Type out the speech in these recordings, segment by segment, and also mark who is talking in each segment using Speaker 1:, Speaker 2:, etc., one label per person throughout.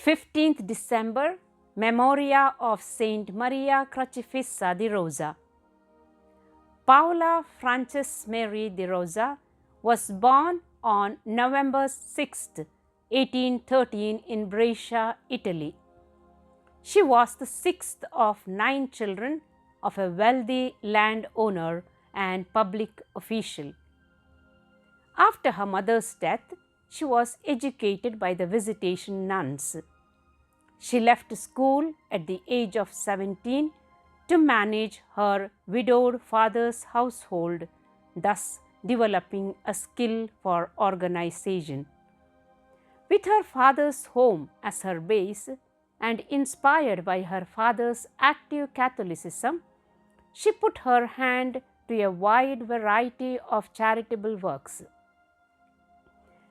Speaker 1: 15th December, Memoria of Saint Maria Crocifissa di Rosa. Paula Frances Mary di Rosa was born on November 6, 1813 in Brescia, Italy. She was the sixth of 9 children of a wealthy landowner and public official. After her mother's death, she was educated by the Visitation nuns. She left school at the age of 17 to manage her widowed father's household, thus developing a skill for organization. With her father's home as her base and inspired by her father's active Catholicism, she put her hand to a wide variety of charitable works.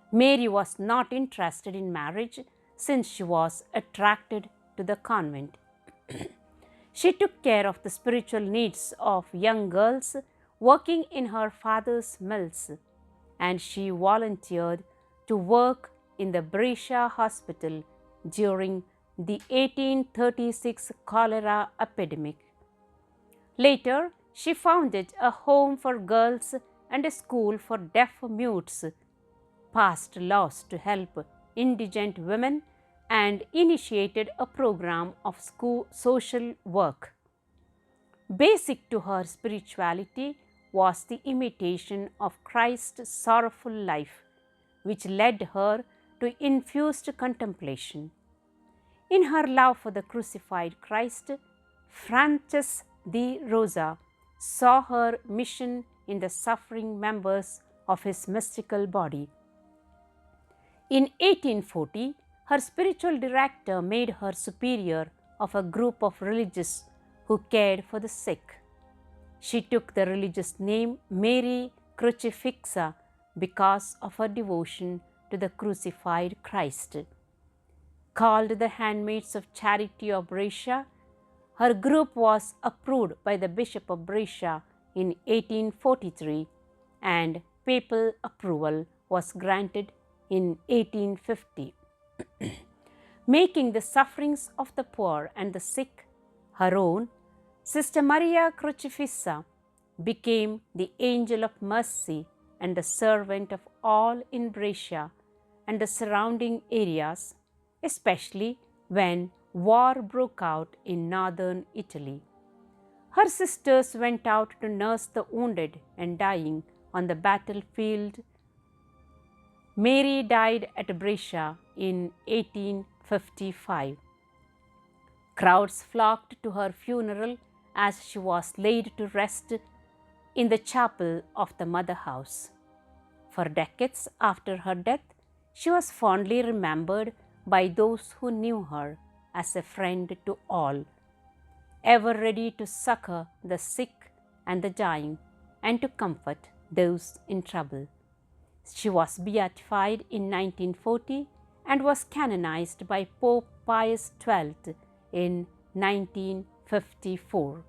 Speaker 1: Mary was not interested in marriage since she was attracted to the convent. She took care of the spiritual needs of young girls working in her father's mills, and she volunteered to work in the Brescia hospital during the 1836 cholera epidemic. Later, she founded a home for girls and a school for deaf mutes, passed laws to help indigent women, and initiated a program of social work. Basic to her spirituality was the imitation of Christ's sorrowful life, which led her to infused contemplation. In her love for the crucified Christ, Frances de Rosa saw her mission in the suffering members of his mystical body. In 1840, her spiritual director made her superior of a group of religious who cared for the sick. She took the religious name Mary Crucifixa because of her devotion to the crucified Christ. Called the Handmaids of Charity of Brescia, her group was approved by the Bishop of Brescia in 1843, and papal approval was granted in 1850. Making the sufferings of the poor and the sick her own, Sister Maria Crocifissa became the angel of mercy and the servant of all in Brescia and the surrounding areas, especially when war broke out in northern Italy. Her sisters went out to nurse the wounded and dying on the battlefield. Mary died at Brescia in 1855. Crowds flocked to her funeral as she was laid to rest in the chapel of the Mother House. For decades after her death, she was fondly remembered by those who knew her as a friend to all, ever ready to succor the sick and the dying and to comfort those in trouble. She was beatified in 1940 and was canonized by Pope Pius XII in 1954.